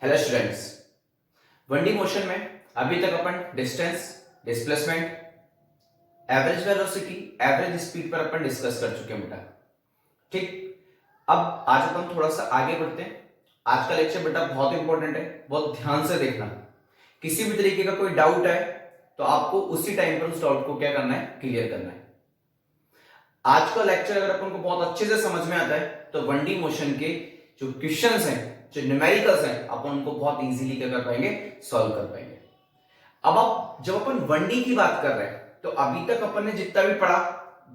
Hello students, 1D motion में अभी तक अपन distance, displacement, average velocity, average speed पर अपन डिस्कस कर चुके हैं बेटा। ठीक, अब आज अपन थोड़ा सा आगे बढ़ते हैं। आज का लेक्चर बेटा बहुत इंपॉर्टेंट है, बहुत ध्यान से देखना। किसी भी तरीके का कोई डाउट है तो आपको उसी टाइम पर उस डाउट को क्या करना है, क्लियर करना है। आज का लेक्चर अगर अपन को बहुत अच्छे से समझ में आता है तो 1D मोशन के जो क्वेश्चंस हैं, जो न्यूमेरिकल्स हैं, अपन उनको बहुत इजीली क्या कर पाएंगे, सॉल्व कर पाएंगे। अब आप जब अपन 1D की बात कर रहे हैं तो अभी तक अपन ने जितना भी पढ़ा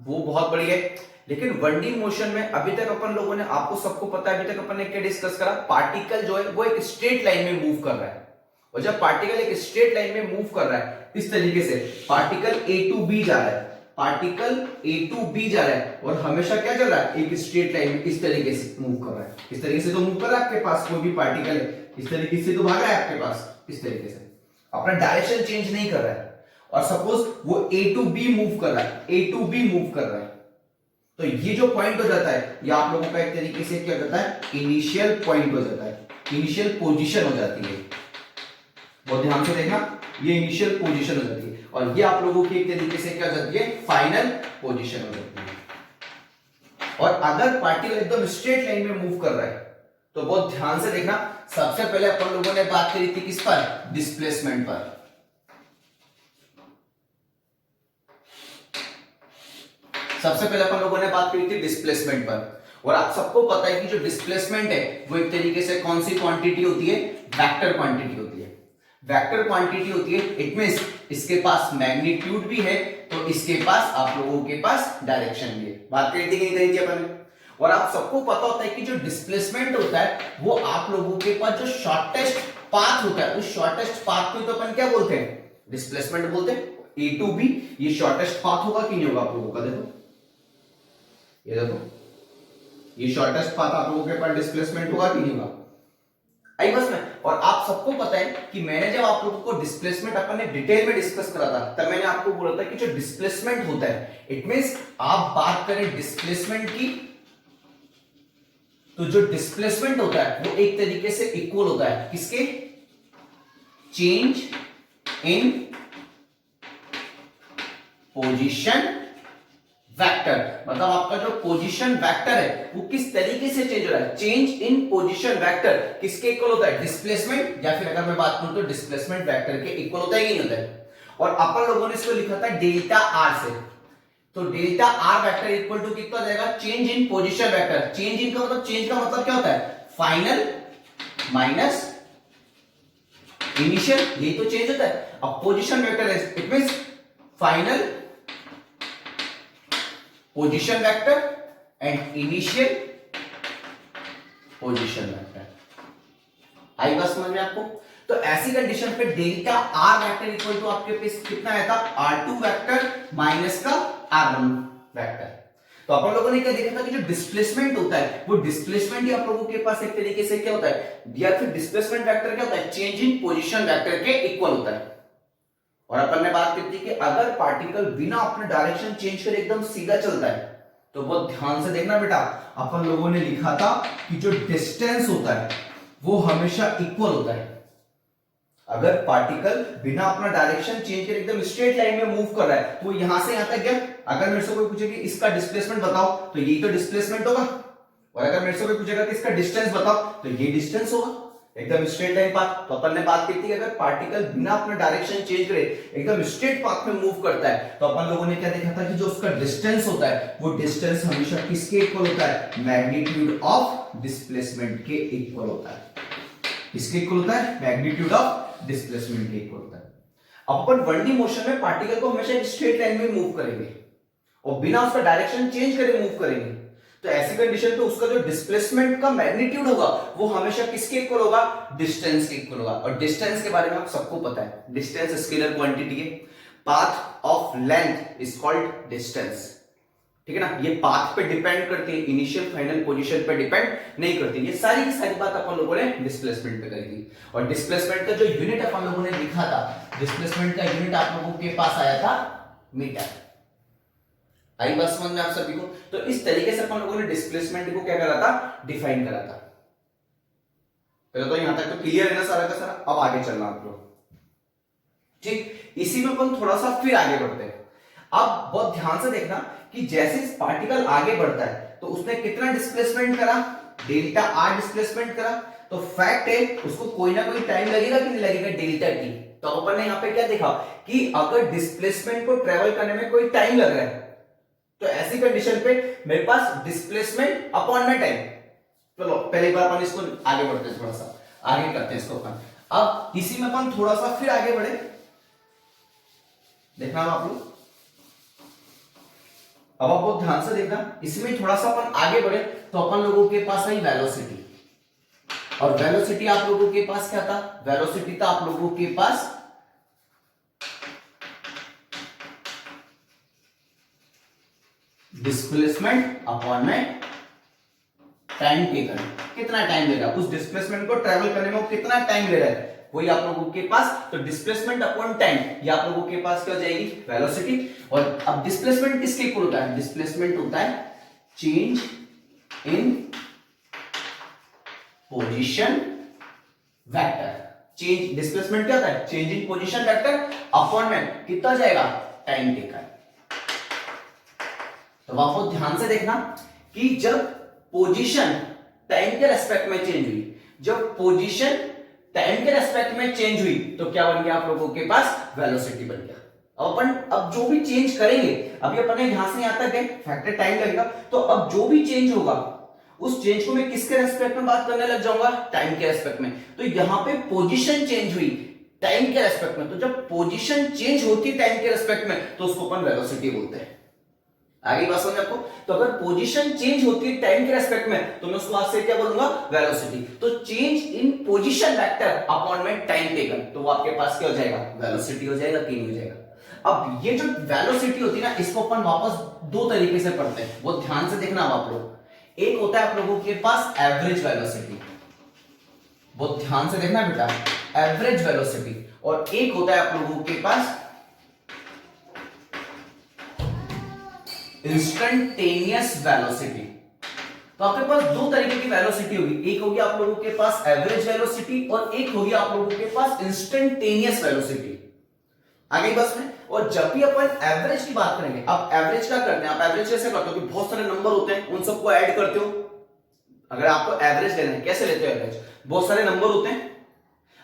वो बहुत बढ़िया है, लेकिन 1D मोशन में अभी तक अपन लोगों ने, आपको सबको पता है, अभी तक अपन ने क्या डिस्कस करा, पार्टिकल जो है वो एक स्ट्रेट लाइन में मूव कर रहा है। और जब पार्टिकल एक स्ट्रेट लाइन में मूव कर रहा है इस तरीके से, पार्टिकल A टू B जा रहा है, पार्टिकल A टू B जा रहा है और हमेशा क्या चल रहा है, एक स्ट्रेट लाइन में इस तरीके से मूव कर रहा है। इस तरीके से तो मूव कर रहा है, आपके पास कोई भी पार्टिकल है इस तरीके से तो भाग रहा है आपके पास, इस तरीके से अपना डायरेक्शन चेंज नहीं कर रहा है। और सपोज वो A टू B मूव कर रहा है, A टू B मूव कर रहा है, तो ये जो पॉइंट हो जाता है ये आप लोगों का एक तरीके से क्या होता है, इनिशियल पॉइंट हो जाता है, इनिशियल पोजीशन हो जाती है। बहुत ध्यान से देखना, ये इनिशियल पोजीशन हो जाती है और ये आप लोगों की एक तरीके से क्या हो जाती है, फाइनल पोजीशन हो जाती है। और अगर पार्टिकल एकदम स्ट्रेट लाइन में मूव कर रहा है तो बहुत ध्यान से देखना, सबसे पहले अपन लोगों ने बात करी थी किस पर, डिस्प्लेसमेंट पर। सबसे पहले अपन लोगों ने बात करी थी डिस्प्लेसमेंट पर। और आप सबको पता है कि जो डिस्प्लेसमेंट है वो एक तरीके से कौन सी क्वांटिटी होती है, वेक्टर क्वांटिटी होती है। वेक्टर क्वांटिटी होती है, इट मींस इसके पास मैग्नीट्यूड भी है तो इसके पास आप लोगों के पास डायरेक्शन भी है। बात करी थी कि नहीं करी थी अपन ने। और आप सबको पता होता है कि जो डिस्प्लेसमेंट होता है वो आप लोगों के पास जो शॉर्टेस्ट पाथ होता है, उस शॉर्टेस्ट पाथ को तो अपन क्या बोलते हैं, डिस्प्लेसमेंट बोलते हैं। A टू B ये शॉर्टेस्ट पाथ होगा कि नहीं होगा आप लोगों का, देखो ये देखो, ये शॉर्टेस्ट पाथ आप लोगों के पास डिस्प्लेसमेंट होगा कि नहीं होगा, आई बस में। और आप सबको पता है कि मैंने जब आप लोगों को डिस्प्लेसमेंट अपन ने डिटेल में डिस्कस करा था तब मैंने आपको बोला था कि जो डिस्प्लेसमेंट होता है, इट मींस आप बात करें डिस्प्लेसमेंट की, तो जो डिस्प्लेसमेंट होता है वो एक तरीके से इक्वल होता है किसके, चेंज इन पोजीशन वेक्टर। मतलब आपका जो पोजीशन वेक्टर है वो किस तरीके से चेंज हो रहा है, चेंज इन पोजीशन वेक्टर किसके इक्वल होता है, डिस्प्लेसमेंट, या फिर अगर मैं बात करूं तो डिस्प्लेसमेंट वेक्टर के इक्वल होता है कि नहीं होता है। और अपन लोगों ने इसको लिखा था डेल्टा आर से, तो delta are vector equal to कितना हो जाएगा, change in position vector. Change in का मतलब, चेंज का मतलब क्या होता है, फाइनल माइनस इनिशियल, यही तो चेंज होता है। अब पोजीशन वेक्टर है, it means final position vector and initial position vector. आई बात समझ में आपको। तो ऐसी कंडीशन पे delta are vector equal to आपके पास कितना आया था, R2 वेक्टर माइनस का R1 वेक्टर। तो अपन लोगों ने क्या देखा था कि जो डिस्प्लेसमेंट होता है वो डिस्प्लेसमेंट ही आप लोगों के पास एक तरीके से क्या होता है, या फिर डिस्प्लेसमेंट वेक्टर क्या होता है, चेंज इन पोजीशन वेक्टर के इक्वल होता है। और अपन ने बात की थी कि अगर पार्टिकल बिना अपने डायरेक्शन चेंज करे एकदम सीधा चलता है तो बहुत ध्यान से देखना बेटा, अपन लोगों ने लिखा था कि जो डिस्टेंस होता है वो हमेशा इक्वल होता है। अगर पार्टिकल बिना अपना डायरेक्शन चेंज करे एकदम स्ट्रेट लाइन में मूव कर रहा है तो यहां से यहां तक गया, अगर मेरे से कोई पूछे कि इसका डिस्प्लेसमेंट बताओ तो ये तो डिस्प्लेसमेंट होगा। और अगर मेरे से कोई पूछेगा कि इसका डिस्टेंस बताओ तो ये डिस्टेंस होगा, एकदम स्ट्रेट लाइन पाथ। तो अपन ने बात की थी कि अगर पार्टिकल बिना अपना डायरेक्शन चेंज करे एकदम स्ट्रेट पाथ में मूव करता है तो अपन लोगों ने क्या देखा था कि जो उसका डिस्टेंस होता है वो डिस्टेंस हमेशा किसके इक्वल होता है, मैग्नीट्यूड ऑफ डिस्प्लेसमेंट के इक्वल होता है। किसके इक्वल होता है, मैग्नीट्यूड ऑफ डिस्प्लेसमेंट के इक्वल होता है। अब अपन 1D मोशन में पार्टिकल को हमेशा एक स्ट्रेट लाइन में मूव करेंगे और बिना उसका डायरेक्शन चेंज करे मूव करेंगे, तो ऐसी कंडीशन पे उसका जो डिस्प्लेसमेंट का मैग्नीट्यूड होगा वो हमेशा किसके इक्वल होगा, डिस्टेंस के इक्वल होगा। और डिस्टेंस के बारे में आप सबको पता है, डिस्टेंस स्केलर क्वांटिटी है, path of length is called distance, ठीक है ना। ये पाथ पे डिपेंड करती है, इनिशियल फाइनल पोजीशन पे डिपेंड नहीं करती। ये सारी की सारी बात अपन लोगों ने डिस्प्लेसमेंट पे करी थी। और डिस्प्लेसमेंट का जो यूनिट अपन लोगों ने लिखा था, डिस्प्लेसमेंट का यूनिट आप लोगों के पास आया था मीटर। आई बात समझ में आप सभी को। तो इस तरीके से अपन लोगों ने डिस्प्लेसमेंट को क्या करा था, डिफाइन करा था। पहले तो यहां तक तो क्लियर है ना सारा का सारा। अब आगे चलना आप लोग, ठीक। इसी में अपन थोड़ा सा फिर आगे बढ़ते हैं। अब बहुत ध्यान से देखना कि जैसे पार्टिकल आगे बढ़ता है तो उसने कितना डिस्प्लेसमेंट करा, डेल्टा आर डिस्प्लेसमेंट करा। तो फैक्ट है उसको कोई ना कोई टाइम लगेगा कि नहीं लगेगा, डेल्टा टी। तो अपन ने यहाँ पे क्या देखा कि अगर डिस्प्लेसमेंट को ट्रेवल करने में कोई टाइम लग रहा है तो ऐसी कंडीशन पे मेरे पास डिस्प्लेसमेंट अपॉन में टाइम। चलो पहले बार अपन इसको आगे बढ़ते हैं, थोड़ा सा आगे करते हैं इसको अपन। अब इसी में अपन थोड़ा सा फिर आगे बढ़े, देखना आप लोग। अब आप बहुत ध्यान से देखना, इसमें थोड़ा सा अपन आगे बढ़े तो अपन लोगों के पास आई वेलोसिटी। और वेलोसिटी आप लोगों के पास क्या था, वेलोसिटी था आप लोगों के पास डिस्प्लेसमेंट अपॉन में टाइम टेकन। कितना टाइम ले रहा है उस डिस्प्लेसमेंट को ट्रेवल करने में, वो कितना टाइम ले रहा है वही आप लोगों के पास। तो डिस्प्लेसमेंट अपॉन टाइम ये आप लोगों के पास क्या हो जाएगी, वेलोसिटी। और अब डिस्प्लेसमेंट किसके इक्वल होता है, डिस्प्लेसमेंट होता है change in position vector. Change displacement क्या होता है, change in position vector upon में कितना जाएगा, टाइम टेकन। तो आप लोग ध्यान से देखना कि जब पोजीशन टाइम के रेस्पेक्ट में चेंज हुई, जब पोजीशन टाइम के रेस्पेक्ट में चेंज हुई तो क्या बन गया आप लोगों के पास, वेलोसिटी बन गया। अब जो भी चेंज करेंगे, अभी अपन ने यहां से यहां तक है, फैक्टर टाइम लगेगा। तो अब जो भी चेंज होगा उस चेंज को मैं किसके रेस्पेक्ट में बात करने लग जाऊंगा, टाइम के रेस्पेक्ट में। तो यहां पे पोजीशन चेंज हुई टाइम के रेस्पेक्ट में, तो जब पोजीशन चेंज होती है टाइम के रेस्पेक्ट में तो उसको अपन वेलोसिटी बोलते हैं। आगे बात समझ आपको। तो अगर पोजीशन चेंज होती है टाइम के रेस्पेक्ट में तो मैं उसको आज से क्या बोलूंगा, वेलोसिटी। तो change in position vector upon में टाइम टेकन, तो वो आपके पास क्या हो जाएगा, वेलोसिटी हो जाएगा, तीन हो जाएगा। अब ये जो वेलोसिटी होती है ना, इसको अपन वापस दो तरीके से पढ़ते हैं, वो ध्यान से देखना आप लोग। एक होता है आप लोगों के पास एवरेज वेलोसिटी, बहुत ध्यान से देखना बेटा, एवरेज वेलोसिटी। और एक होता है आप लोगों के पास इंस्टेंटेनियस वेलोसिटी। तो आपके पास दो तरीके की वेलोसिटी होगी, एक होगी आप लोगों के पास एवरेज वेलोसिटी और एक होगी आप लोगों के पास इंस्टेंटेनियस वेलोसिटी। आगे बस में। और जब भी अपन एवरेज की बात करेंगे, अब एवरेज क्या करते हैं, आप एवरेज कैसे करते हो कि बहुत सारे नंबर होते हैं उन सबको ऐड करते हो। अगर आपको एवरेज लेना है, कैसे लेते हो एवरेज, बहुत सारे नंबर होते हैं।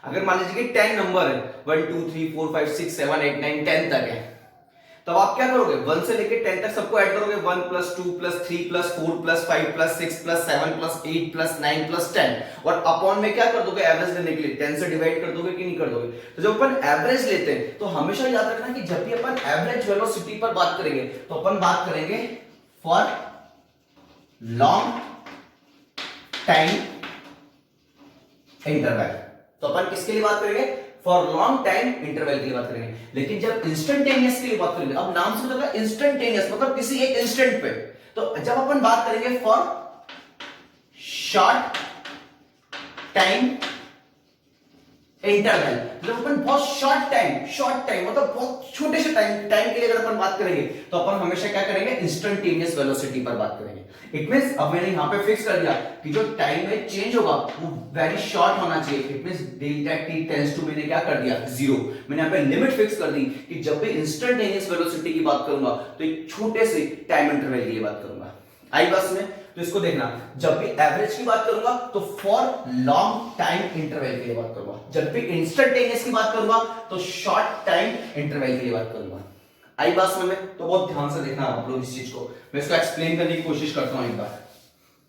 अगर मान लीजिए कि 10 नंबर है, 1 2 3 4 5 6 7 8 9 10 तक है, तब आप क्या करोगे, 1 से लेके 10 तक सबको ऐड करोगे। 1 + 2 + 3 + 4 + 5 + 6 + 7 + 8 + 9 + 10 और अपॉन में क्या कर दोगे, एवरेज लेने के लिए 10 से डिवाइड कर दोगे कि नहीं कर दोगे। तो जब अपन एवरेज लेते हैं तो हमेशा याद रखना कि जब भी अपन एवरेज वेलोसिटी पर बात करेंगे तो अपन बात करेंगे फॉर लॉन्ग टाइम इंटरवल। तो अपन किसके लिए बात करेंगे, फॉर लॉन्ग टाइम इंटरवल के लिए बात करेंगे। लेकिन जब इंस्टेंटेनियस के लिए बात करेंगे, अब नाम से पता है इंस्टेंटेनियस मतलब किसी एक इंस्टेंट पे, तो जब अपन बात करेंगे फॉर शॉर्ट टाइम इंटरवल, जब अपन बहुत शॉर्ट टाइम मतलब बहुत छोटे से टाइम के लिए अगर अपन बात करेंगे तो अपन हमेशा क्या करेंगे, इंस्टेंटेनियस वेलोसिटी पर बात करेंगे। इट मींस अब मैंने यहां पे फिक्स कर दिया कि जो टाइम में चेंज होगा वो वेरी शॉर्ट होना चाहिए। It means delta t tends to, मैंने क्या कर दिया, 0। मैंने यहां पे लिमिट फिक्स कर दी कि जब भी इंस्टेंटेनियस वेलोसिटी की बात करूंगा तो एक छोटे से टाइम इंटरवल के लिए बात करूंगा। आई बस में। तो इसको देखना, जब भी एवरेज की बात करूंगा तो फॉर लॉन्ग टाइम इंटरवल के लिए बात करूंगा, जब भी इंस्टेंटेनियस की बात करूंगा तो शॉर्ट टाइम इंटरवल के लिए बात करूंगा। आई बात समझ में। तो बहुत ध्यान से देखना आप लोग इस चीज को, मैं इसको एक्सप्लेन करने की कोशिश करता हूं एक बार।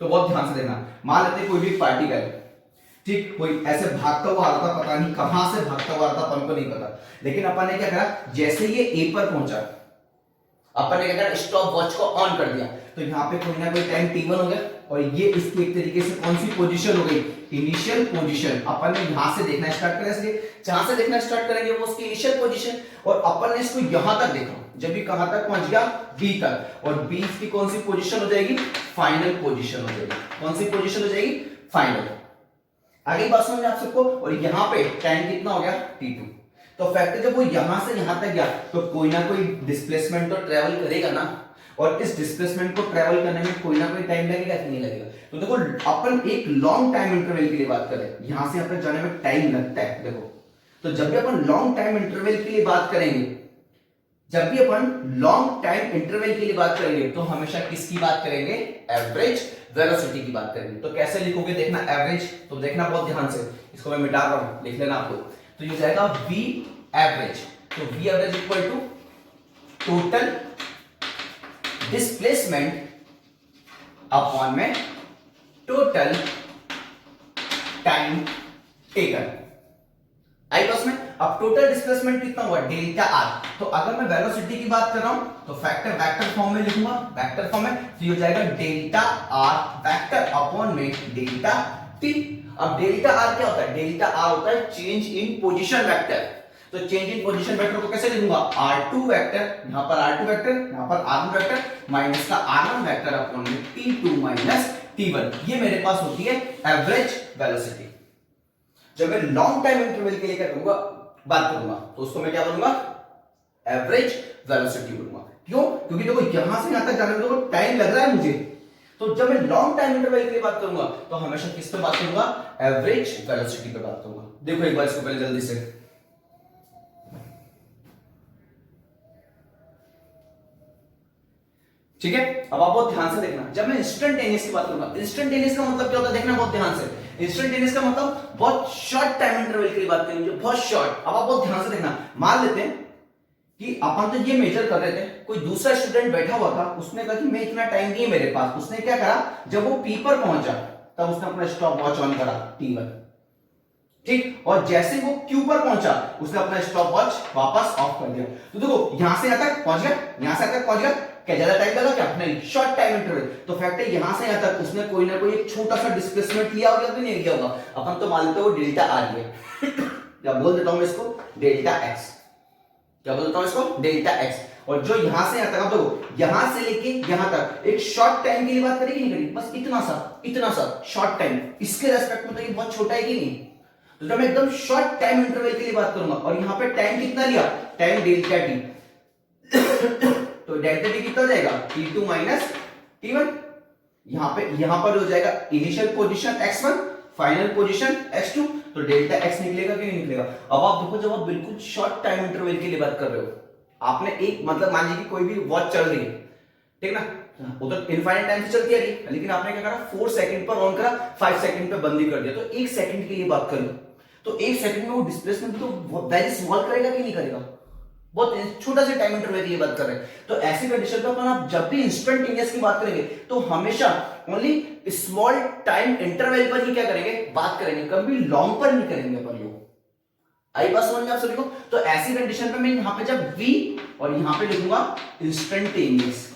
तो बहुत ध्यान से देखना, मान लेते हैं कोई भी पार्टिकल, ठीक, कोई ऐसे भागता हुआ आ रहा था, पता नहीं कहां से भागता हुआ आ रहा था, अपन को नहीं पता, लेकिन अपन ने क्या करा, जैसे ये ए पर पहुंचा अपन ने क्या करा, स्टॉप वॉच को ऑन कर दिया। तो यहाँ पे कोई ना कोई टाइम t1 हो गया और ये इसकी एक तरीके से कौन सी पोजीशन हो गई, इनिशियल पोजीशन। अपन ने यहां से देखना स्टार्ट करें, इसलिए जहां से देखना स्टार्ट करेंगे वो उसकी इनिशियल पोजीशन। और अपन ने इसको यहां तक देखा, जब भी कहां तक पहुंच गया, बी तक, और बी की कौन सी पोजीशन हो जाएगी, फाइनल पोजीशन हो जाएगी। कौन सी पोजीशन हो जाएगी, फाइनल। आगे बात समझ आप सबको। और यहां पे टाइम कितना हो गया, t2। तो फैक्टर जब वो यहां से यहां तक गया तो कोई ना कोई डिस्प्लेसमेंट तो ट्रेवल करेगा ना। और इस डिस्प्लेसमेंट को ट्रेवल करने में कोई ना कोई टाइम लगेगा कि नहीं लगेगा। तो देखो अपन एक लॉन्ग टाइम इंटरवल के लिए बात करें, यहां से यहां तक जाने में टाइम लगता है। देखो तो जब भी अपन लॉन्ग टाइम इंटरवल के लिए बात करेंगे, जब भी अपन लॉन्ग टाइम इंटरवल के लिए बात करेंगे तो हमेशा किसकी बात करेंगे, एवरेज वेलोसिटी की बात करेंगे। तो कैसे लिखोगे देखना एवरेज, तो देखना बहुत ध्यान से, इसको मैं मिटा रहा हूं, लिख लेना आपको। तो ये जाएगा v average, so v average equal to total displacement upon में टोटल टाइम टेकन। आई बस में अब टोटल डिस्प्लेसमेंट कितना हुआ, डेल्टा आर। तो अगर मैं वेलोसिटी की बात कर रहा हूं तो फैक्टर वेक्टर फॉर्म में लिखूंगा, वेक्टर फॉर्म में, तो ये हो जाएगा डेल्टा आर वेक्टर अपॉन में डेल्टा टी। अब डेल्टा आर क्या होता है, डेल्टा आर होता है चेंज इन पोजीशन वेक्टर। तो चेंज इन पोजीशन वेक्टर को कैसे लिखूंगा, r2 वेक्टर, यहां पर r2 वेक्टर, यहां पर r1 वेक्टर, माइनस का r1 वेक्टर अपॉन में t2 माइनस t1। ये मेरे पास होती है एवरेज वेलोसिटी। जब मैं लॉन्ग टाइम इंटरवल के लिए क्या करूंगा, बात करूंगा, तो उसको मैं क्या बोलूंगा, एवरेज वेलोसिटी बोलूंगा। क्यों, क्योंकि देखो यहां से यहां तक जाने में तो टाइम लग रहा है मुझे। तो जब मैं लॉन्ग टाइम इंटरवल के लिए बात करूंगा तो हमेशा किस पे बात करूंगा, एवरेज वेलोसिटी पे बात करूंगा। देखो एक बार इसको पहले जल्दी से, ठीक है। अब आप बहुत ध्यान से देखना, जब मैं इंस्टेंटेनियस की बात करूंगा, इंस्टेंटेनियस का मतलब क्या होता है देखना बहुत ध्यान से। इंस्टेंटेनियस का मतलब बहुत शॉर्ट टाइम इंटरवल के लिए बात करेंगे, बहुत शॉर्ट। अब आप बहुत ध्यान से देखना, मान लेते हैं कि अपन तो ये मेजर कर रहे थे, कोई दूसरा स्टूडेंट बैठा हुआ था, उसने कहा कि मैं इतना टाइम नहीं है मेरे पास। उसने क्या करा, जब वो पी पर पहुंचा तब उसने अपना स्टॉप वॉच ऑन करा T1, ठीक, और जैसे वो क्यू पर पहुंचा उसने अपना स्टॉप वॉच वापस ऑफ कर दिया। तो देखो यहां से यहां तक पहुंच गया, यहां से यहां तक पहुंच गया, क्या ज्यादा टाइम लगा, क्या नहीं, शॉर्ट टाइम इंटरवल। तो फैक्ट है यहां से यहां तक उसने कोई ना कोई एक छोटा सा डिस्प्लेसमेंट लिया होगा कि नहीं लिया होगा। अपन तो मान लेते हैं वो डेल्टा आर है या बोल देता हूं मैं इसको डेल्टा एक्स, क्या बोल देता हूं इसको, डेल्टा एक्स। और जो यहां से यहां तक, अब देखो यहां से लेके यहां तक एक शॉर्ट टाइम के लिए बात करेगी नहीं करेगी, बस इतना सा शॉर्ट टाइम, इसके रेस्पेक्ट में तो ये बहुत छोटा है कि नहीं। तो जब मैं एकदम शॉर्ट टाइम इंटरवल के लिए बात करूंगा और यहां पे टाइम कितना लिया, टाइम डेल्टा टी, तो डेल्टा टी कितना हो जाएगा, t2 माइनस t1। यहां पर हो जाएगा initial position x1, final position x2, तो डेल्टा x निकलेगा कि नहीं निकलेगा। अब आप देखो जब आप बिल्कुल शॉर्ट टाइम इंटरवल के लिए बात कर रहे हो, आपने एक मतलब मान लीजिए कोई भी वॉच चल रही है, ठीक ना, उधर इनफाइनाइट टाइम से चलती है, लेकिन आपने क्या करा, 4 सेकंड पर ऑन करा, 5 सेकंड पे बंद कर दिया। तो 1 सेकंड के लिए बात करूं तो 1 सेकंड में वो डिस्प्लेसमेंट तो वेरी स्मॉल करेगा कि नहीं करेगा, बहुत छोटा सा टाइम इंटरवल की बात कर रहे हैं। तो ऐसी कंडीशन पे अपन आप जब भी इंस्टेंटेनियस की बात करेंगे तो हमेशा ओनली स्मॉल टाइम इंटरवल पर ही क्या करेंगे, बात करेंगे, कभी लॉन्ग पर नहीं करेंगे अपन लोग। आई बात समझ में आप सभी को। तो ऐसी कंडीशन पे मैं यहां पे जब v और यहां पे लिखूंगा इंस्टेंटेनियस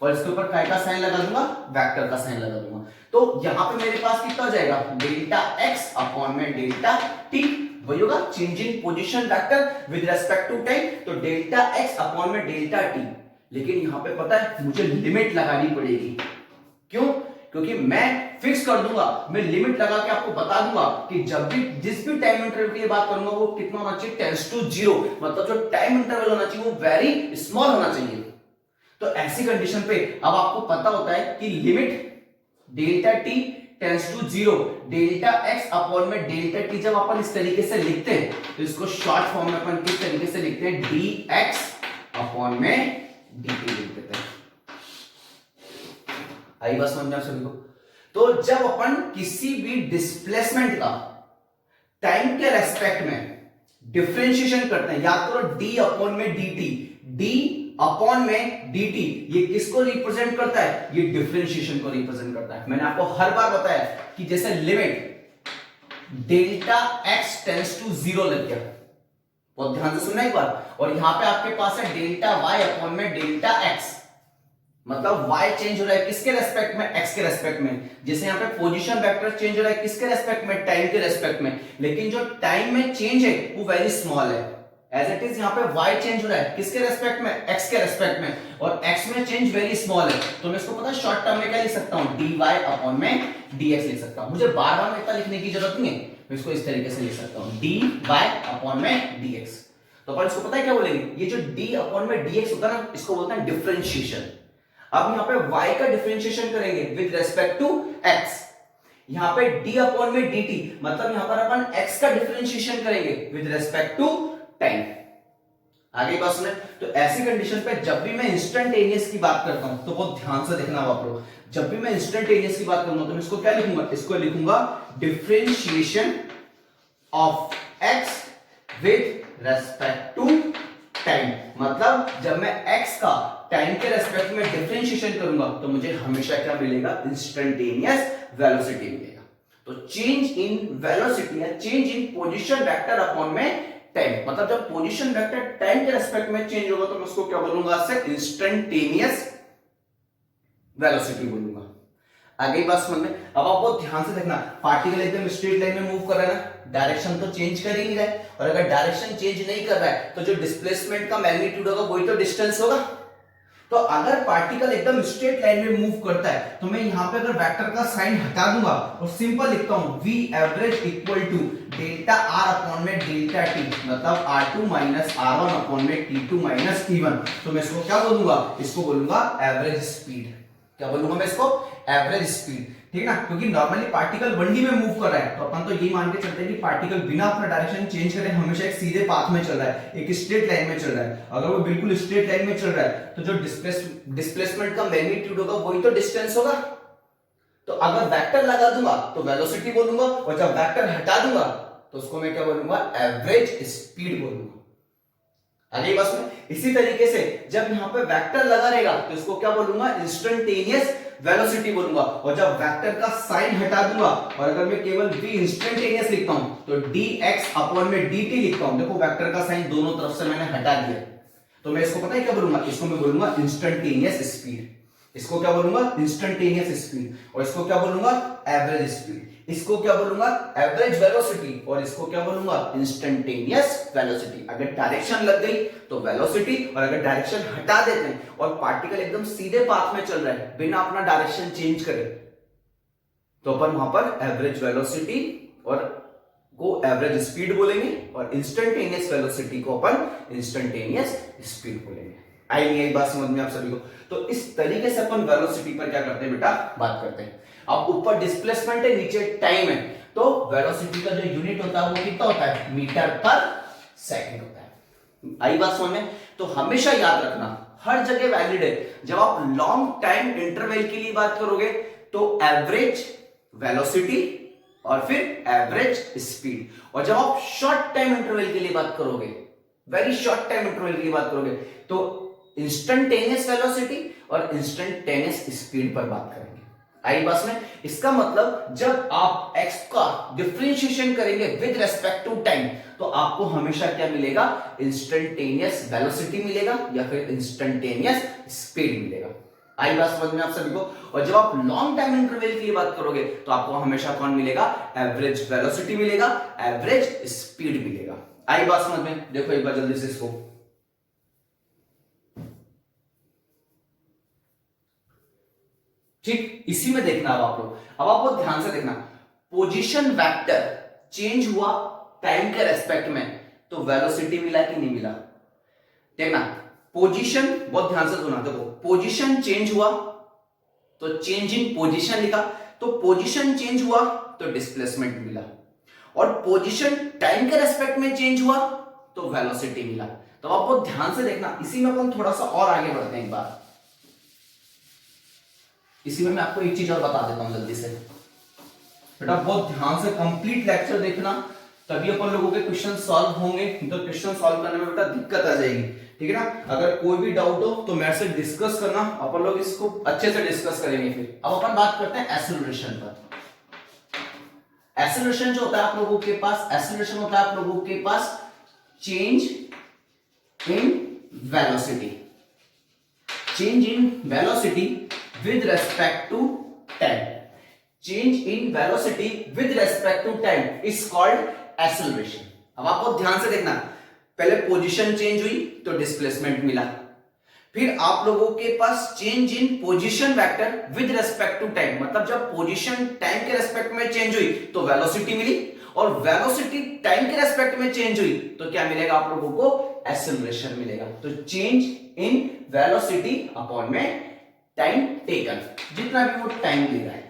और इसके ऊपर काय का साइन लगा दूंगा, वेक्टर का साइन लगा दूंगा, तो यहां पे मेरे पास कितना हो जाएगा, डेल्टा x अपॉन में डेल्टा t, वही होगा change in position vector with respect to time, तो डेल्टा x अपॉन में डेल्टा t। लेकिन यहां पे पता है मुझे लिमिट लगानी पड़ेगी, क्यों, क्योंकि मैं फिक्स कर दूंगा, मैं लिमिट लगा के आपको बता दूंगा कि जब भी जिस भी टाइम इंटरवल के लिए बात करूंगा वो कितना होना चाहिए, टेंड्स टू 0, मतलब जो टाइम इंटरवल होना चाहिए वो वेरी स्मॉल होना चाहिए। तो ऐसी कंडीशन पे अब आपको पता होता है कि limit delta t tends to 0, delta x upon में डेल्टा t जब अपन इस तरीके से लिखते हैं तो इसको शॉर्ट फॉर्म में अपन किस तरीके से लिखते हैं, dx अपॉन में dt लिख देते हैं। आई बात समझ में आप सभी को। तो जब अपन किसी भी डिस्प्लेसमेंट का टाइम के रेस्पेक्ट में डिफरेंशिएशन करते हैं, याद करो d अपॉन में dt, d अपॉन में dt, ये किसको रिप्रेजेंट करता है, ये डिफरेंशिएशन को रिप्रेजेंट करता है। मैंने आपको हर बार बताया कि जैसे limit delta x tends to 0 लग गया, बहुत ध्यान से सुनना एक बार, और यहां पे आपके पास है डेल्टा y अपॉन में डेल्टा x, मतलब y चेंज हो रहा है किसके रेस्पेक्ट में, x के रेस्पेक्ट में। जैसे यहाँ पे पोजीशन वेक्टर चेंज हो रहा है किसके रेस्पेक्ट में, टाइम के रेस्पेक्ट में, लेकिन जो टाइम में चेंज है वो वेरी स्मॉल है। एज इट इज यहाँ पे y चेंज हो रहा है किसके रेस्पेक्ट में, x के रेस्पेक्ट में, और x में चेंज वेरी स्मॉल है। तो मैं इसको पता है शॉर्ट टर्म में क्या लिख सकता हूँ, dy अपॉन में dx लिख सकता हूँ। मुझे बार बार इतना लिखने की जरूरत नहीं है, मैं इसको इस तरीके से लिख सकता हूँ, dy अपॉन में dx। तो अपन इसको पता है क्या बोलेंगे, ये जो d अपॉन में dx होता है ना, इसको बोलते हैं डिफरेंशिएशन। अब यहाँ पे y का डिफरेंशिएशन करेंगे विद रेस्पेक्ट टू x, यहाँ पे d अपॉन में dt, मतलब यहाँ पर अपन x का डिफरेंशिएशन करेंगे विद रेस्पेक्ट टू टाइम। आगे बात सुने, तो ऐसी कंडीशन पे जब भी मैं इंस्टेंटेनियस की बात करता हूं तो बहुत ध्यान से देखना आप लोग, जब भी मैं इंस्टेंटेनियस की बात करूंगा तो मैं इसको क्या लिखूंगा, इसको लिखूंगा differentiation of x with respect to time. मतलब जब मैं x का टाइम के रेस्पेक्ट में डिफरेंशिएशन करूंगा तो मुझे हमेशा क्या मिलेगा, इंस्टेंटेनियस वेलोसिटी मिलेगा। तो चेंज इन वेलोसिटी या change in position vector upon में टाइम, मतलब जब पोजीशन वेक्टर टाइम के रेस्पेक्ट में चेंज होगा तो मैं उसको क्या बोलूंगा, इंस्टेंटेनियस वेलोसिटी बोलूंगा। आगे बात समझ में, अब आप बहुत ध्यान से देखना, पार्टिकल एकदम स्ट्रेट लाइन में मूव कर रहा है ना, डायरेक्शन तो चेंज कर ही नहीं रहा है, और अगर डायरेक्शन चेंज नहीं कर रहा है तो जो डिस्प्लेसमेंट का मैग्नीट्यूड होगा वही तो डिस्टेंस होगा। तो अगर पार्टिकल एकदम स्ट्रेट लाइन में मूव करता है तो मैं यहां पे अगर वेक्टर का साइन हटा दूंगा और सिंपल लिखता हूं v average equal to delta r upon में डेल्टा t, मतलब r2 माइनस r1 अपॉन में t2 माइनस t1। तो मैं इसको क्या बोलूंगा, इसको बोलूंगा एवरेज स्पीड। क्या बोलूंगा मैं इसको, एवरेज स्पीड, ठीक है ना, क्योंकि नॉर्मली पार्टिकल 1D में मूव कर रहा है तो अपन तो ये मान के चलते हैं कि पार्टिकल बिना अपना डायरेक्शन चेंज करे हमेशा एक सीधे पाथ में चल रहा है, एक स्ट्रेट लाइन में चल रहा है। अगर वो बिल्कुल स्ट्रेट लाइन में चल रहा है तो जो डिस्प्लेसमेंट का मैग्नीट्यूड होगा वही तो डिस्टेंस होगा। तो अगर वेक्टर लगा दूंगा तो वेलोसिटी बोलूंगा, और जब वेक्टर हटा दूंगा तो उसको मैं क्या बोलूंगा, एवरेज स्पीड बोलूंगा। आगे बस में इसी तरीके से जब यहां पे वेक्टर लगा रहेगा तो इसको क्या बोलूंगा, इंस्टेंटेनियस वेलोसिटी बोलूंगा, और जब वेक्टर का साइन हटा दूंगा और अगर मैं केवल v इंस्टेंटेनियस लिखता हूं तो dx अपॉन में dt लिखता हूं। देखो वेक्टर का साइन दोनों तरफ से मैंने हटा दिया, तो मैं इसको पता है क्या बोलूंगा, इसको मैं बोलूंगा इंस्टेंटेनियस स्पीड। इसको क्या बोलूंगा, इंस्टेंटेनियस स्पीड, और इसको क्या बोलूंगा, एवरेज स्पीड। इसको क्या बोलूंगा, एवरेज वेलोसिटी, और इसको क्या बोलूंगा, इंस्टेंटेनियस वेलोसिटी। अगर डायरेक्शन लग गई तो वेलोसिटी, और अगर डायरेक्शन हटा देते हैं और पार्टिकल एकदम सीधे पाथ में चल रहा है बिना अपना डायरेक्शन चेंज करे तो अपन वहां पर एवरेज वेलोसिटी और को एवरेज स्पीड बोलेंगे, और इंस्टेंटेनियस वेलोसिटी को अपन इंस्टेंटेनियस स्पीड बोलेंगे। आई नहीं आई बात समझ में आप सभी को? तो इस तरीके से अपन वेलोसिटी पर क्या करते हैं बेटा, बात करते हैं। अब ऊपर डिस्प्लेसमेंट है, नीचे टाइम है, तो वेलोसिटी का जो यूनिट होता है वो कितना होता है, मीटर पर सेकंड होता है। आई बात समझ में? तो हमेशा याद रखना, हर जगह वैलिड है, जब आप लॉन्ग टाइम इंटरवल के लिए बात करोगे तो एवरेज वेलोसिटी और फिर एवरेज स्पीड, और जब आप शॉर्ट टाइम इंटरवल के लिए बात करोगे, वेरी शॉर्ट टाइम इंटरवल के लिए बात करोगे तो इंस्टेंटेनियस वेलोसिटी और इंस्टेंटेनियस स्पीड पर बात करेंगे। आई बस में, इसका मतलब जब आप x का डिफरेंशिएशन करेंगे विद रेस्पेक्ट टू टाइम तो आपको हमेशा क्या मिलेगा, इंस्टेंटेनियस वेलोसिटी मिलेगा या फिर इंस्टेंटेनियस स्पीड मिलेगा। आई बात समझ में आप सभी को? और जब आप लॉन्ग टाइम इंटरवल के लिए बात करोगे तो आपको हमेशा कौन मिलेगा, एवरेज वेलोसिटी मिलेगा, एवरेज स्पीड मिलेगा। आई बात समझ में? देखो एक बार जल्दी से इसको, ठीक इसी में देखना अब आप लोग। अब आप बहुत ध्यान से देखना, पोजीशन वेक्टर चेंज हुआ टाइम के रेस्पेक्ट में तो वेलोसिटी मिला कि नहीं मिला, देखना। पोजीशन, बहुत ध्यान से सुना, देखो पोजीशन चेंज हुआ तो चेंज इन पोजीशन लिखा, तो पोजीशन चेंज हुआ तो डिस्प्लेसमेंट मिला, और पोजीशन टाइम के रेस्पेक्ट में चेंज हुआ तो वेलोसिटी मिला। तो आप बहुत ध्यान से देखना, इसी में अपन थोड़ा सा और आगे बढ़ते हैं एक बार। इसी में मैं आपको एक चीज और बता देता हूं जल्दी से, बेटा बहुत ध्यान से कंप्लीट लेक्चर देखना, तभी अपन लोगों के क्वेश्चन सॉल्व होंगे। तो क्वेश्चन सॉल्व करने में बेटा दिक्कत आ जाएगी, ठीक है ना। अगर कोई भी डाउट हो तो मेरे से डिस्कस करना, अपन लोग इसको अच्छे से डिस्कस करेंगे। फिर अब अपन बात करते हैं एक्सेलरेशन पर। एक्सेलरेशन जो होता है आप लोगों के पास, एक्सेलरेशन होता है आप लोगों के पास change in velocity, change in velocity with respect to time, change in velocity with respect to time is called acceleration। अब आपको ध्यान से देखना, पहले पोजीशन चेंज हुई तो डिस्प्लेसमेंट मिला, फिर आप लोगों के पास change in position vector with respect to time, मतलब जब पोजीशन टाइम के रेस्पेक्ट में चेंज हुई तो वेलोसिटी मिली, और वेलोसिटी टाइम के रेस्पेक्ट में चेंज हुई तो क्या मिलेगा आप लोगों को, एक्सेलरेशन मिलेगा। तो चेंज इन वेलोसिटी अपॉन में टाइम टेकन, जितना भी वो टाइम ले रहा है।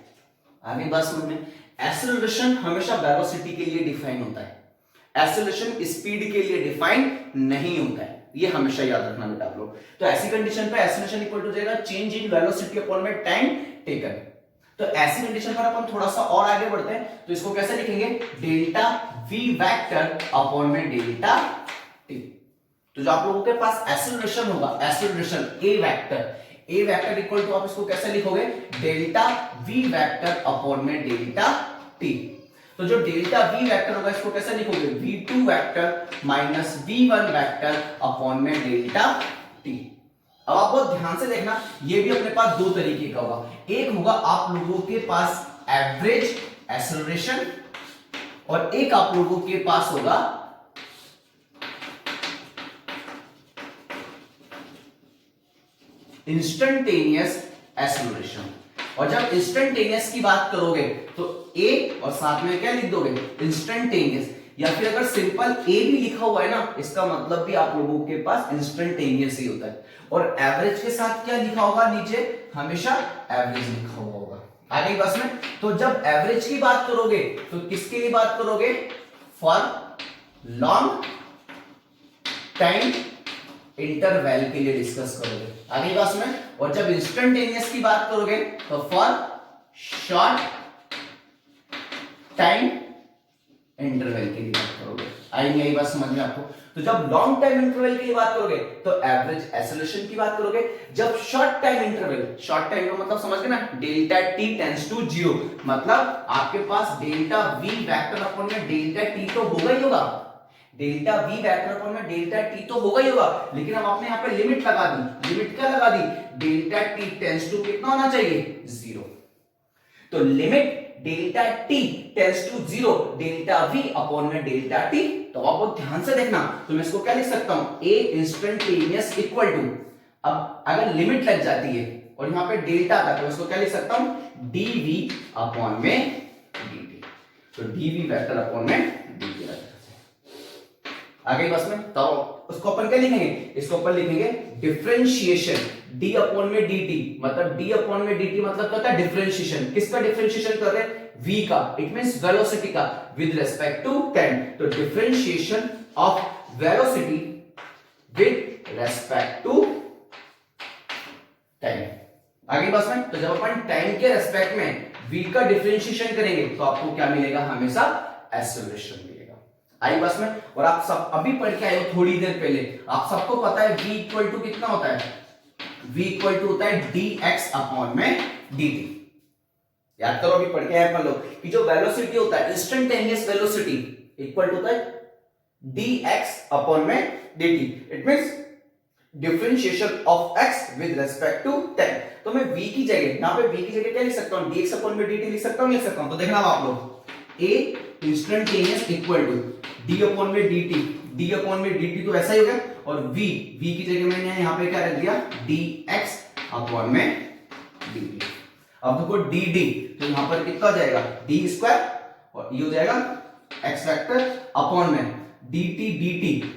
आगे बात समझ में, एक्सेलरेशन हमेशा वेलोसिटी के लिए डिफाइन होता है, एक्सेलरेशन स्पीड के लिए डिफाइन नहीं होता है, ये हमेशा याद रखना बेटा आप लोग। तो ऐसी कंडीशन पे एक्सेलरेशन इक्वल टू जाएगा चेंज इन वेलोसिटी अपॉन में टाइम टेकन। तो ऐसी कंडीशन पर अपन थोड़ा सा और आगे बढ़ते हैं, तो इसको कैसे लिखेंगे, डेल्टा वी वेक्टर अपॉन में डेल्टा टी। तो जो आप लोगों के पास एक्सेलरेशन होगा, acceleration a vector equal to आप इसको कैसे लिखोगे, डेल्टा वी वेक्टर अपॉन में डेल्टा टी। तो जो डेल्टा वी वेक्टर होगा इसको कैसे लिखोगे, v2 vector minus v1 vector upon में डेल्टा टी। अब आप बहुत ध्यान से देखना, ये भी अपने पास दो तरीके का होगा, एक होगा आप लोगों के पास एवरेज एक्सेलरेशन और एक आप लोगों के पास होगा इंस्टेंटेनियस एक्सेलरेशन। और जब इंस्टेंटेनियस की बात करोगे तो ए और साथ में क्या लिख दोगे, इंस्टेंटेनियस, या फिर अगर सिंपल ए भी लिखा हुआ है ना, इसका मतलब भी आप लोगों के पास इंस्टेंटेनियस ही होता है। और एवरेज के साथ क्या लिखा होगा, नीचे हमेशा एवरेज लिखा हुआ होगा। आगे बस में, तो जब एवरेज की बात करोगे तो किसके लिए बात करोगे, फॉर लॉन्ग टाइम इंटरवल के लिए डिस्कस करोगे, आगे बात में। और जब इंस्टेंटेनियस की बात करोगे तो फॉर शॉर्ट टाइम इंटरवल के लिए बात करोगे। आएंगे यही बात समझ में आपको। तो जब लॉन्ग टाइम इंटरवल की बात करोगे तो एवरेज एक्सेलरेशन की बात करोगे। जब short time interval, short time का मतलब समझ गए ना, डेल्टा टी टेंड्स टू 0, मतलब आपके पास डेल्टा वी वेक्टर अपॉन में डेल्टा टी तो होगा ही होगा, डेल्टा वी वेक्टर अपॉन में डेल्टा टी तो होगा ही होगा, लेकिन हम आपने यहाँ पे लिमिट लगा दी। लिमिट क्या लगा दी, डेल्टा टी टेंड्स टू कितना होना चाहिए, 0। तो limit delta t tends to 0, delta v upon में डेल्टा टी। तो आप बहुत ध्यान से देखना, तो मैं इसको क्या लिख सकता हूं, ए इंस्टेंटेनियस इक्वल टू, अब अगर लिमिट लग जाती है और यहाँ पे डेल्टा आता है तो इसको क्या लिख सकता हूं, डीवी अपॉन में dt। तो डीवी वेक्टर अपॉन में dt रहता है। आगे बस में, तो उसको अपन क्या लिखेंगे, इसको अपन लिखेंगे डिफरेंशिएशन d अपॉन में dt, मतलब d अपॉन में dt मतलब क्या होता है, डिफरेंशिएशन। किसका डिफरेंशिएशन कर रहे हैं, v का, इट मींस वेलोसिटी का विद रिस्पेक्ट टू टाइम। तो differentiation of velocity with respect to time. आगे बस में, तो जब अपन टाइम के रिस्पेक्ट में v का डिफरेंशिएशन करेंगे तो आपको क्या मिलेगा, हमेशा एक्सेलरेशन मिलेगा। आई बस में, और आप सब अभी पढ़ के आए हो थोड़ी देर पहले, आप सबको पता है v इक्वल टू कितना होता है, v इक्वल टू होता है dx अपॉन में dt। याद करो, अभी पढ़ के आए अपन लोग कि जो वेलोसिटी होता है, इंस्टेंटेनियस वेलोसिटी इक्वल टू होता है dx अपॉन में dt, it means differentiation of x with respect to time. तो मैं v की जगह, यहां पे v की जगह क्या लिख सकता हूं, dx अपॉन में dt लिख सकता हूं। तो देखना आप लोग, a instantaneous equal to d upon में dt, d अपॉन में dt तो ऐसा ही हो गया, और v की जगह मैंने यहाँ पे क्या रख दिया, dx अपॉन में dt। अब देखो dd, तो यहाँ पर कितना हो जाएगा, d स्क्वायर, और ये हो जाएगा x वेक्टर अपॉन में dt,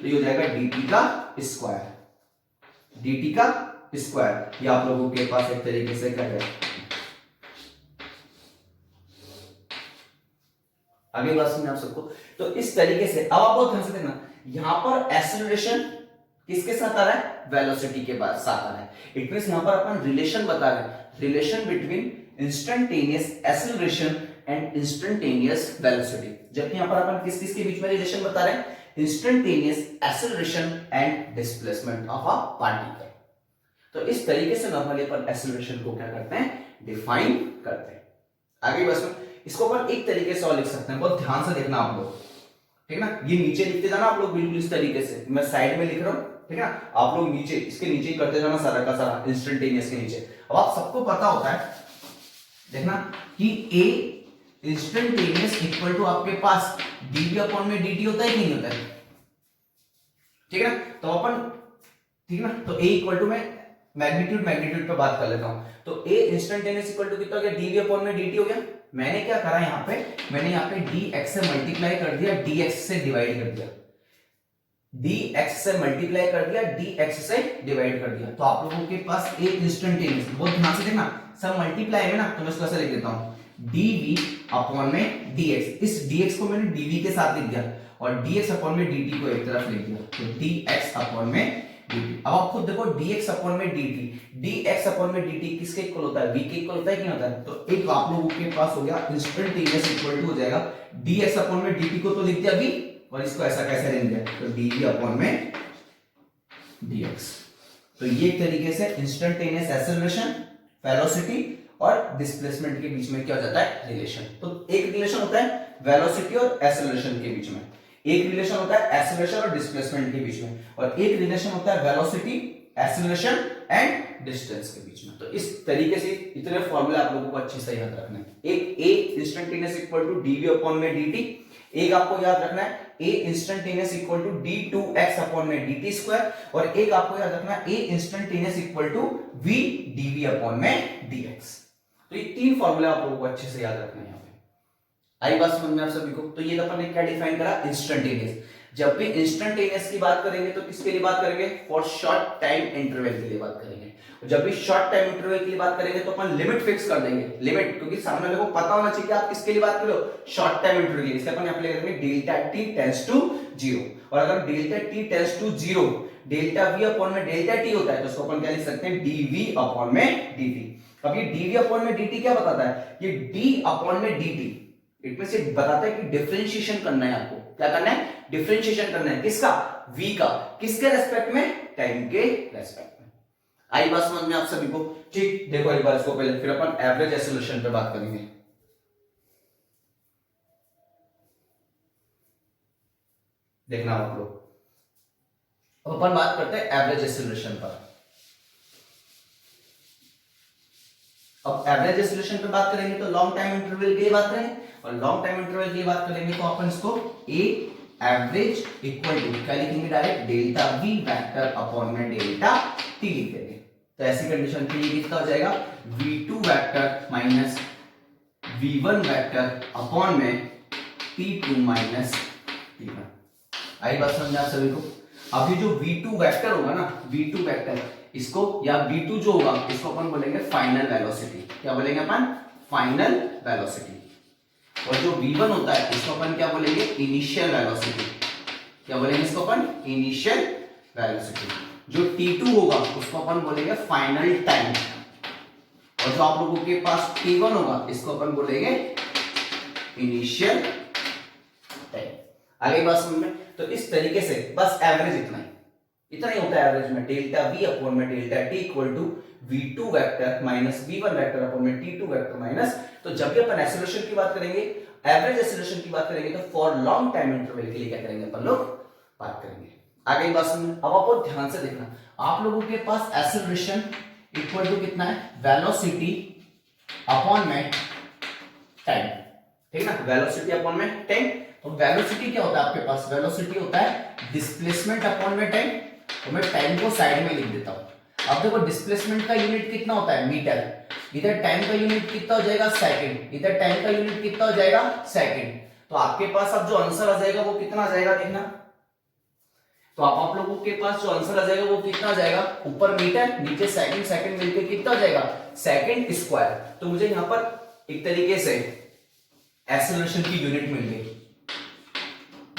तो ये हो जाएगा dt का स्क्वायर, dt का स्क्वायर। ये आप लोगों के पास एक तरीके से क्या है, आगे बात सुनिए आप सबको। तो इस तरीके से अब आप बहुत ध्यान से देखना, यहां पर एक्सेलरेशन किसके साथ आ रहा है, वेलोसिटी के साथ आ रहा है। इट मींस यहां पर अपन रिलेशन बता रहे हैं, relation between instantaneous acceleration and instantaneous velocity. जबकि यहां पर अपन किस किस के बीच में रिलेशन बता रहे हैं, instantaneous acceleration and displacement of a particle. तो इस तरीके से नॉर्मली अपन एक्सेलरेशन को क्या करते हैं, डिफाइन करते हैं। आगे बस इसको अपन एक तरीके से और लिख सकते हैं, बहुत ध्यान से देखना आप लोग, ठीक है ना। ये नीचे लिखते जाना आप लोग बिल्कुल इस तरीके से, मैं साइड में लिख रहा हूं, ठीक है ना, आप लोग नीचे, इसके नीचे ही करते जाना सारा का सारा इंस्टेंटेनियस के नीचे। अब आप सबको पता होता है, देखना कि a इंस्टेंटेनियस इक्वल टू आपके पास dv अपॉन में dt होता है कि नहीं होता है, ठीक है ना। तो अपन, ठीक है ना, तो a इक्वल टू, मैं मैग्नीट्यूड पे बात कर लेता हूं। तो a इंस्टेंटेनियस इक्वल टू कितना हो गया, dv अपॉन में dt हो गया। मैंने क्या करा यहाँ पे, मैंने यहाँ पे dx से मल्टीप्लाई कर दिया, dx से डिवाइड कर दिया। dx से मल्टीप्लाई कर दिया, dx से डिवाइड कर दिया, तो आप लोगों के पास एक इंस्टेंटेनियस, बहुत ध्यान से देखना, सब मल्टीप्लाई है ना, तो मैं इसको ऐसे लिख देता हूं dv अपॉन में dx, इस dx को मैंने dv के साथ लिख दिया और dx अपॉन में dt को एक तरफ लिख दिया, तो dx अपॉन में dt। अब आप खुद देखो dx अपॉन में dt, dx अपॉन में dt किसके इक्वल होता है, v के इक्वल होता है कि नहीं होता है, तो एक आप लोगों के पास हो गया इंस्टेंटेनियस इक्वल टू हो जाएगा dx अपॉन में dt को तो लिख दिया v, और इसको ऐसा कैसे लिख दिया, तो dv अपॉन में dx। तो ये एक तरीके से इंस्टेंटेनियस एक्सेलरेशन, वेलोसिटी और डिस्प्लेसमेंट के बीच में क्या हो जाता है, रिलेशन। तो एक रिलेशन होता है वेलोसिटी और एक्सेलरेशन के बीच में, एक रिलेशन होता है एक्सेलरेशन और डिस्प्लेसमेंट के बीच में, और एक रिलेशन होता है वेलोसिटी, एक्सेलरेशन एंड डिस्टेंस के बीच में। तो इस तरीके से इतने फॉर्मूले आप लोगों को अच्छे से याद रखना है। एक a instantaneous equal to dv upon में dt, एक आपको याद रखना है a instantaneous equal to d2x upon में dt स्क्वायर, और एक आपको याद रखना है a instantaneous equal to v dv upon में dx। तो ये तीन फॉर्मूले आप लोगों को अच्छे से याद रखना है। यहाँ पे आई बात समझ में आप सभी को। तो ये अपन ने क्या डिफाइन करा, इंस्टेंटेनियस। जब भी इंस्टेंटेनियस की बात करेंगे तो किसके लिए बात करेंगे, फॉर शॉर्ट टाइम इंटरवल के लिए बात करेंगे। जब भी शॉर्ट टाइम इंटरवल के लिए बात करेंगे तो अपन लिमिट फिक्स कर देंगे, लिमिट, क्योंकि सामने वाले को पता होना चाहिए कि आप किसके लिए बात कर रहे हो, शॉर्ट टाइम इंटरवल के लिए। इसलिए अपन अप्लाई करेंगे डेल्टा टी टेंड्स टू 0, और अगर delta t tends to 0 delta v upon में डेल्टा टी होता है तो उसको अपन क्या लिख सकते हैं, डीवी अपॉन में डीटी। अब ये dv अपॉन में dt क्या बताता है, ये d अपॉन में dt, इट मींस ये बताता है कि डिफरेंशिएशन करना है आपको, क्या करना है, डिफरेंशिएशन करना है, किसका, v का, किसके रेस्पेक्ट में, टाइम के रेस्पेक्ट में। आई बात समझ में आप सभी को, ठीक। देखो एक बार इसको पहले, फिर अपन एवरेज एक्सेलरेशन पे बात करेंगे। देखना आप लोग, अब अपन बात करते हैं एवरेज एक्सेलरेशन पर। अब एवरेज एक्सेलरेशन पे बात करेंगे तो लॉन्ग टाइम इंटरवल के लिए बात करेंगे, और लॉन्ग टाइम इंटरवल के लिए बात करेंगे तो अपन इसको a एवरेज इक्वल टू क्या लिखेंगे, direct delta v vector upon में डेल्टा t लिख देंगे। तो ऐसी कंडीशन के लिए कितना हो जाएगा, v2 vector minus v1 vector upon में t2 माइनस t1। आई बात समझ आप सभी को। अभी जो v2 वेक्टर होगा ना, v2 वेक्टर, इसको या v2 जो होगा इसको अपन बोलेंगे फाइनल वेलोसिटी। क्या बोलेंगे अपन, फाइनल वेलोसिटी। और जो v1 होता है इसको अपन क्या बोलेंगे, इनिशियल वेलोसिटी। क्या बोलेंगे इसको अपन, इनिशियल वेलोसिटी। जो t2 होगा उसको अपन बोलेंगे फाइनल टाइम, और जो आप लोगों के पास t1 होगा इसको अपन बोलेंगे इनिशियल टाइम। आगे बात समझ में। तो इस तरीके से बस एवरेज इतना ही होता है एवरेज में, डेल्टा v अपॉन में delta t equal to v2 vector minus v1 vector upon में t2 वेक्टर माइनस। तो जब भी अपन एक्सेलरेशन की बात करेंगे, एवरेज एक्सेलरेशन की बात करेंगे, तो फॉर लॉन्ग टाइम इंटरवल के लिए क्या करेंगे अपन लोग, बात करेंगे। आगे बात सुनिए, अब आप ध्यान से देखना, आप लोगों के पास एक्सेलरेशन इक्वल टू कितना है, वेलोसिटी अपॉन में टाइम, ठीक है ना, वेलोसिटी अपॉन में टाइम। तो वेलोसिटी क्या होता है आपके पास, वेलोसिटी होता है डिस्प्लेसमेंट अपॉन में टाइम। तो मैं टाइम को साइड में लिख देता हूं। अब देखो डिस्प्लेसमेंट का यूनिट कितना होता है, मीटर, इधर टाइम का यूनिट कितना हो जाएगा, सेकंड, इधर टाइम का यूनिट कितना हो जाएगा, सेकंड। तो आपके पास अब जो आंसर आ जाएगा वो कितना आ जाएगा, देखना। तो आप लोगों के पास जो आंसर आ जाएगा वो कितना आ जाएगा, यूपर मीटर नीचे सेकंड, सेकंड मिलकर कितना हो जाएगा, सेकंड स्क्वायर। तो मुझे यहां पर एक तरीके से एक्सेलरेशन की यूनिट मिल गई,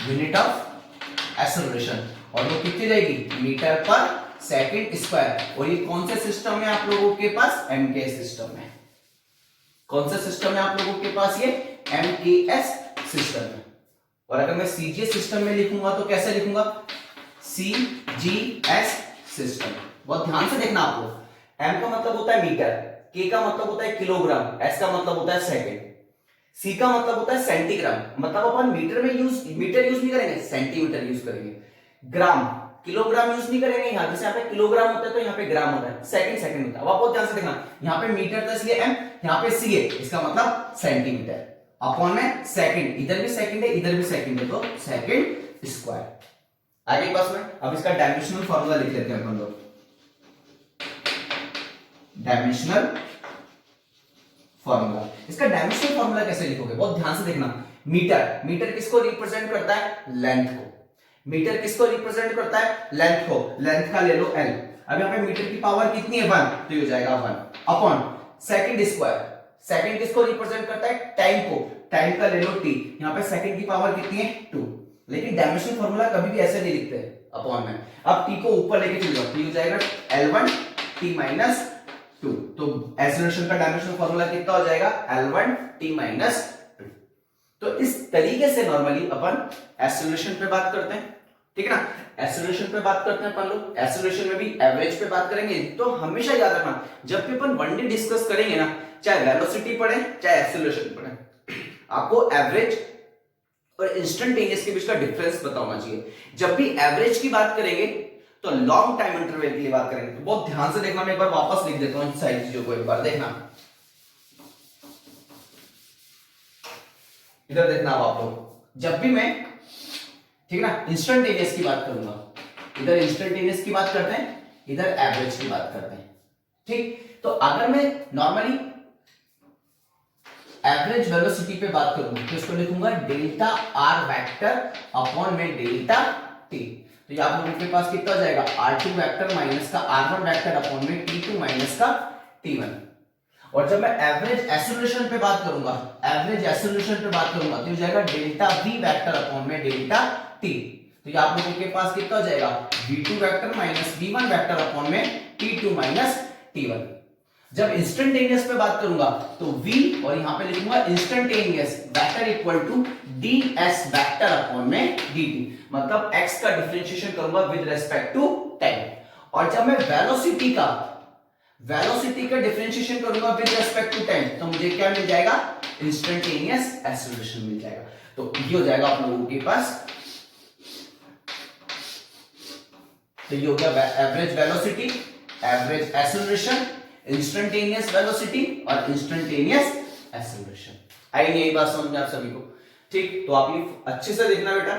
यूनिट ऑफ एक्सेलरेशन, और वो कितनी रहेगी, मीटर पर सेकंड स्क्वायर। और ये कौन से सिस्टम में आप लोगों के पास, एमकेएस सिस्टम में। कौन सा सिस्टम है आप लोगों के पास, ये एमकेएस सिस्टम में। और अगर मैं सीजीएस सिस्टम में लिखूंगा तो कैसे लिखूंगा, सीजीएस सिस्टम। बहुत ध्यान से देखना आप लोग। एम का मतलब होता है मीटर, के का मतलब होता है किलोग्राम, एस का मतलब होता है सेकंड, सी का मतलब होता है सेंटीग्राम। मतलब अपन मीटर में मीटर यूज नहीं करेंगे, सेंटीमीटर यूज करेंगे। ग्राम, किलोग्राम यूज नहीं करेंगे यहाँ, जैसे यहाँ पे किलोग्राम होता है तो यहाँ पे ग्राम होता है, सेकंड सेकंड होता है। अब आप बहुत ध्यान से देखना, यहाँ पे मीटर था इसलिए एम, यहाँ पे सी है, इसका मतलब सेंटीमीटर अपॉन में सेकंड, इधर भी सेकंड है इधर भी सेकंड है, तो सेकंड स्क्वायर। आगे पास में अब इसका डायमेंशनल फॉर्मूला लिख लेते हैं अपन लोग। डायमेंशनल फॉर्मूला, इसका डायमेंशनल फॉर्मूला कैसे लिखोगे, बहुत ध्यान से देखना। मीटर, मीटर किसको रिप्रेजेंट करता है, लेंथ को। मीटर किसको रिप्रेजेंट करता है? लेंथ को, लेंथ का ले लो l। अब यहाँ पे मीटर की पावर कितनी है? 1, तो ये हो जाएगा 1 अपॉन सेकंड स्क्वायर। सेकंड किसको रिप्रेजेंट करता है? टाइम को, टाइम का ले लो t। यहाँ पे सेकंड की पावर कितनी है? 2। लेकिन डायमेंशन फॉर्मूला कभी भी ऐसे नहीं लिखते अपॉन में। अब t को ऊपर लेके चलो तो ये हो जाएगा L1 t माइनस 2। तो एक्सेलरेशन का डायमेंशन फॉर्मूला कितना हो जाएगा? L1 t minus 2। तो इस तरीके से नॉर्मली अपन एक्सेलरेशन पे बात करते हैं, ठीक है ना। एक्सेलरेशन पे बात करते हैं अपन लोग, एक्सेलरेशन में भी एवरेज पे बात करेंगे। तो हमेशा याद रखना जब भी अपन 1D डिस्कस करेंगे ना, चाहे वेलोसिटी पढ़े चाहे एक्सेलरेशन पढ़े, आपको एवरेज और इंस्टेंटेनियस के बीच का डिफरेंस पता होना चाहिए। जब भी एवरेज की बात करेंगे तो लॉन्ग टाइम इंटरवल के लिए बात करेंगे। तो बहुत ध्यान से देखना, मैं एक बार वापस लिख देता हूं इन सारी चीजों को, एक बार देखना, इधर देखना आप लोग। जब भी मैं, ठीक है ना, इंस्टेंटेनियस की बात करूंगा, इधर इंस्टेंटेनियस की बात करते हैं, इधर एवरेज की बात करते हैं, ठीक। तो अगर मैं नॉर्मली एवरेज वेलोसिटी पे बात करूंगा तो इसको लिखूंगा डेल्टा आर वेक्टर अपॉन में डेल्टा टी। तो ये आप लोगों के पास कितना हो जाएगा? R2 वेक्टर माइनस का R1 वेक्टर अपॉन में T2 माइनस का T1। और जब मैं एवरेज एक्सेलरेशन पे बात करूंगा, एवरेज एक्सेलरेशन पे बात करूंगा तो हो जाएगा डेल्टा V वेक्टर अपॉन में डेल्टा T। तो ये आप लोगों के पास कितना हो जाएगा? V2 vector minus V1 vector upon में T2 माइनस T1। जब इंस्टेंटेनियस पे बात करूंगा तो v और यहां पे लिखूंगा instantaneous vector equal to ds vector upon में dt, मतलब x का डिफरेंशिएशन करूंगा विद रिस्पेक्ट टू टाइम। और जब मैं वेलोसिटी का डिफरेंशिएशन करूंगा विद रिस्पेक्ट टू टाइम तो मुझे क्या मिल जाएगा? इंस्टेंटेनियस एक्सेलरेशन मिल जाएगा। तो ये हो जाएगा आप लोगों के पास, तो ये हो गया average velocity, average acceleration, instantaneous velocity और इंस्टेंटेनियस एक्सेलरेशन। आई नहीं, यही बात समझ में आप सभी को? ठीक, तो आप ये अच्छे से देखना बेटा,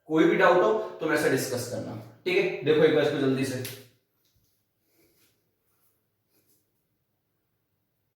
कोई भी डाउट हो तो मेरे से डिस्कस करना, ठीक है। देखो एक बार इसको जल्दी से,